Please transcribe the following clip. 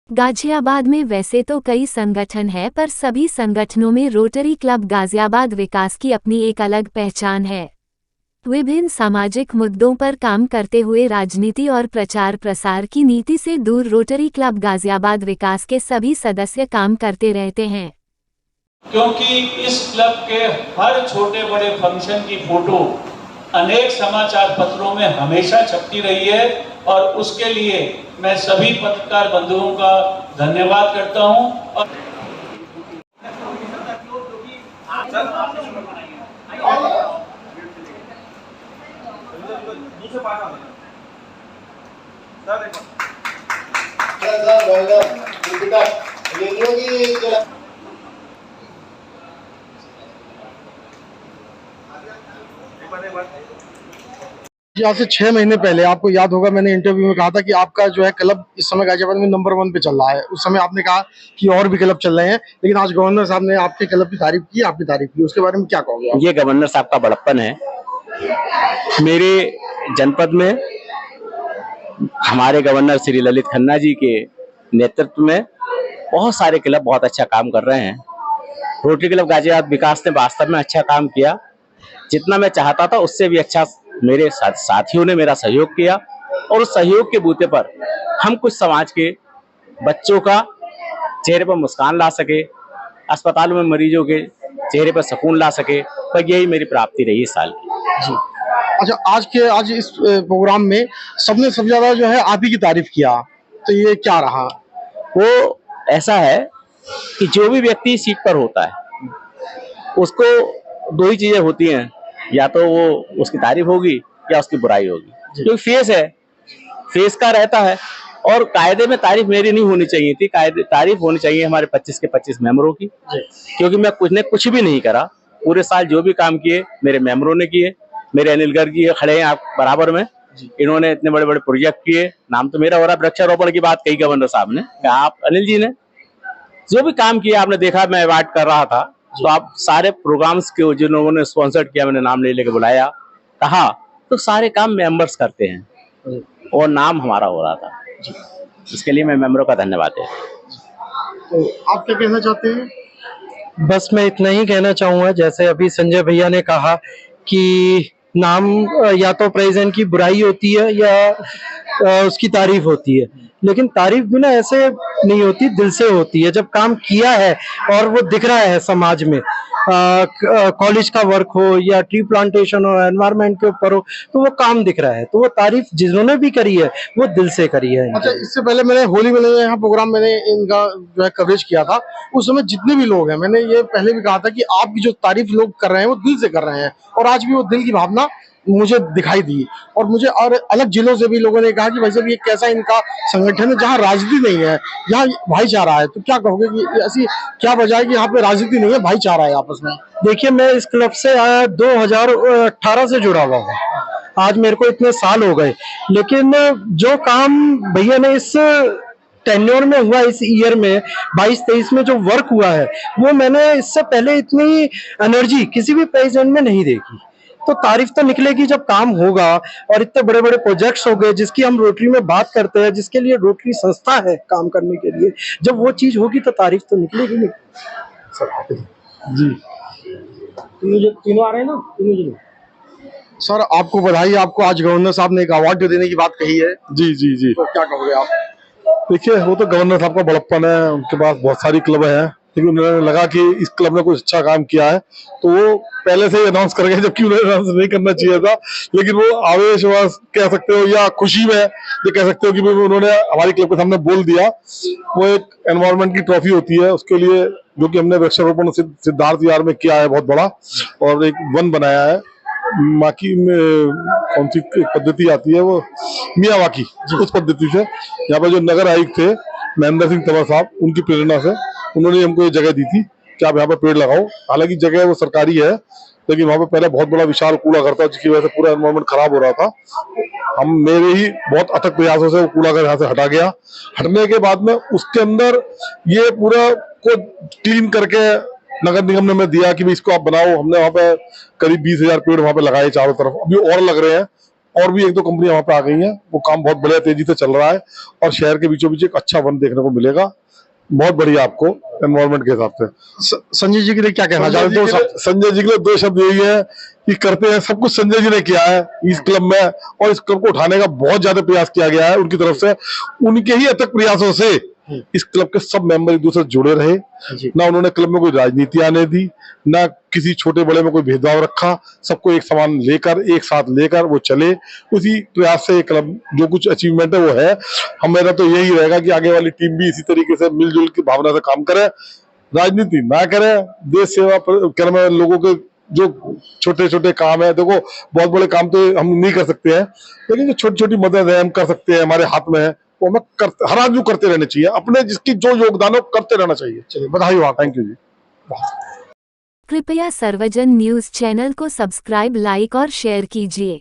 गाजियाबाद में वैसे तो कई संगठन है, पर सभी संगठनों में रोटरी क्लब गाजियाबाद विकास की अपनी एक अलग पहचान है। विभिन्न सामाजिक मुद्दों पर काम करते हुए राजनीति और प्रचार प्रसार की नीति से दूर रोटरी क्लब गाजियाबाद विकास के सभी सदस्य काम करते रहते हैं। क्योंकि इस क्लब के हर छोटे बड़े फंक्शन की फोटो अनेक समाचार पत्रों में हमेशा छपती रही है और उसके लिए मैं सभी पत्रकार बंधुओं का धन्यवाद करता हूं। और आज से 6 महीने पहले आपको याद होगा, मैंने इंटरव्यू में कहा था कि आपका जो है क्लब इस समय गाजियाबाद में नंबर 1 पे चल रहा है। उस समय आपने कहा कि और भी क्लब चल रहे हैं, लेकिन आज गवर्नर साहब ने आपके क्लब की तारीफ की, आपकी तारीफ की, उसके बारे में क्या कहोगे आप? ये गवर्नर साहब का बड़प्पन है। मेरे जनपद में हमारे गवर्नर श्री ललित खन्ना जी के नेतृत्व में बहुत सारे क्लब बहुत अच्छा काम कर रहे हैं। रोटरी क्लब गाजियाबाद विकास ने वास्तव में अच्छा काम किया। जितना मैं चाहता था उससे भी अच्छा मेरे साथियों ने मेरा सहयोग किया, और उस सहयोग के बूते पर हम कुछ समाज के बच्चों का चेहरे पर मुस्कान ला सके, अस्पतालों में मरीजों के चेहरे पर सुकून ला सके, पर यही मेरी प्राप्ति रही इस साल की। अच्छा, आज इस प्रोग्राम में सबने सबसे ज्यादा जो है आप ही की तारीफ किया, तो ये क्या रहा? वो ऐसा है कि जो भी व्यक्ति सीट पर होता है उसको दो ही चीजें होती हैं, या तो वो उसकी तारीफ होगी या उसकी बुराई होगी। क्योंकि फेस है, फेस का रहता है। और कायदे में तारीफ मेरी नहीं होनी चाहिए थी, तारीफ होनी चाहिए हमारे 25 के 25 मेंबरों की, क्योंकि मैं कुछ भी नहीं करा। पूरे साल जो भी काम किए मेरे मेंबरों ने किए। मेरे अनिल गर्ग जी खड़े हैं आप बराबर में, इन्होंने इतने बड़े बड़े प्रोजेक्ट किए। नाम तो मेरा हो रहा, वृक्षारोपण की बात कही गवर्नर साहब ने, कहा आप अनिल जी ने जो भी काम किया आपने देखा। मैं अवार्ड कर रहा था तो आप सारे प्रोग्राम्स के जिन लोगों ने स्पॉन्सर किया, मैंने नाम ले लेके बुलाया, कहा, तो सारे काम मेंबर्स करते हैं और नाम हमारा हो रहा था। इसके लिए मैं मेंबरों का धन्यवाद है। तो आप क्या कहना चाहते हैं? बस मैं इतना ही कहना चाहूंगा, जैसे अभी संजय भैया ने कहा कि नाम या तो प्रेजेंट की बुराई होती है या उसकी तारीफ होती है, लेकिन तारीफ भी ना ऐसे नहीं होती, दिल से होती है। जब काम किया है और वो दिख रहा है समाज में, कॉलेज का वर्क हो या ट्री प्लांटेशन हो, एनवायरनमेंट के ऊपर हो, तो वो काम दिख रहा है, तो वो तारीफ जिन्होंने भी करी है वो दिल से करी है। अच्छा, इससे पहले मैंने होली में यहाँ प्रोग्राम मैंने इनका जो है कवरेज किया था, उस समय जितने भी लोग हैं, मैंने ये पहले भी कहा था कि आपकी जो तारीफ लोग कर रहे हैं वो दिल से कर रहे हैं, और आज भी वो दिल की भावना मुझे दिखाई दी। और मुझे और अलग जिलों से भी लोगों ने कहा कि भाई साहब ये कैसा इनका संगठन है जहाँ राजनीति नहीं है, यहाँ भाईचारा है। तो क्या कहोगे कि ऐसी क्या वजह है कि यहाँ पे राजनीति नहीं है, भाईचारा है आपस में? देखिए, मैं इस क्लब से 2018 से जुड़ा हुआ हूँ। आज मेरे को इतने साल हो गए, लेकिन जो काम भैया ने इस टेन्योर में हुआ, इस ईयर में 22-23 में जो वर्क हुआ है, वो मैंने इससे पहले इतनी एनर्जी किसी भी प्रेसिडेंट में नहीं देखी। तो तारीफ तो निकलेगी जब काम होगा, और इतने बड़े बड़े प्रोजेक्ट्स हो गए जिसकी हम रोटरी में बात करते हैं, जिसके लिए रोटरी संस्था है काम करने के लिए, जब वो चीज होगी तो तारीफ तो निकलेगी। जी, तीनों आ रहे हैं ना, तीनों। सर आपको बधाई, आपको आज गवर्नर साहब ने एक अवार्ड देने की बात कही है। जी जी जी, तो क्या कहोगे आप? देखिए, वो तो गवर्नर साहब का बड़प्पन है, उनके पास बहुत सारी क्लब है, लेकिन उन्होंने लगा कि इस क्लब ने कुछ अच्छा काम किया है तो वो पहले से ही अनाउंस कर गए, जबकि उन्हें अनाउंस नहीं करना चाहिए था। लेकिन वो आवेशवश कह सकते हो या खुशी में ये कह सकते हो कि उन्होंने हमारी क्लब के सामने बोल दिया। वो एक एनवायरनमेंट की ट्रॉफी होती है, उसके लिए जो कि हमने वृक्षारोपण सिद्धार्थ विहार में किया है बहुत बड़ा, और एक वन बनाया है। माकी में कौन सी पद्धति आती है, वो मियावाकी, उस पद्धति से यहाँ पर जो नगर आयुक्त थे महेंद्र सिंह तंवर साहब, उनकी प्रेरणा से उन्होंने हमको ये जगह दी थी कि आप यहाँ पे पेड़ लगाओ। हालांकि जगह वो सरकारी है, लेकिन वहाँ पे पहले बहुत बड़ा विशाल कूड़ा घर था, जिसकी वजह से पूरा एनवायरनमेंट खराब हो रहा था। हम मेरे ही बहुत अथक प्रयासों से वो कूड़ा घर यहाँ से हटा गया। हटने के बाद में उसके अंदर ये पूरा को क्लीन करके नगर निगम ने हमें दिया कि भाई इसको आप बनाओ। हमने वहाँ पे करीब 20,000 पेड़ वहाँ पे लगाए चारों तरफ, अभी और लग रहे हैं। और भी एक दो कंपनियां वहां पे आ गई हैं, वो काम बहुत बढ़िया तेजी से चल रहा है और शहर के बीचों बीच एक अच्छा वन देखने को मिलेगा, बहुत बढ़िया आपको एनवायरनमेंट के हिसाब से। संजय जी के लिए क्या कहना चाहते हैं? संजय जी के लिए 2 शब्द यही है कि करते हैं सब कुछ संजय जी ने किया है इस क्लब में, और इस क्लब को उठाने का बहुत ज्यादा प्रयास किया गया है उनकी तरफ से। उनके ही अथक प्रयासों से इस क्लब के सब मेंबर एक दूसरे से जुड़े रहे, ना उन्होंने क्लब में कोई राजनीति आने दी, ना किसी छोटे बड़े में कोई भेदभाव रखा, सबको एक समान लेकर एक साथ लेकर वो चले। उसी प्रयास से क्लब जो कुछ अचीवमेंट है वो है। हमारा तो यही रहेगा कि आगे वाली टीम भी इसी तरीके से मिलजुल की भावना से काम करे, राजनीति ना करे, देश सेवा करने में लोगों के जो छोटे छोटे काम है, देखो बहुत बड़े काम तो हम नहीं कर सकते हैं, लेकिन जो छोटी छोटी मदद है हम कर सकते हैं, हमारे हाथ में है, वो हमें हर आदमी करते रहने चाहिए, अपने जिसकी जो योगदान है करते रहना चाहिए। चलिए बधाई हो, थैंक यू जी। कृपया सर्वजन न्यूज चैनल को सब्सक्राइब, लाइक और शेयर कीजिए।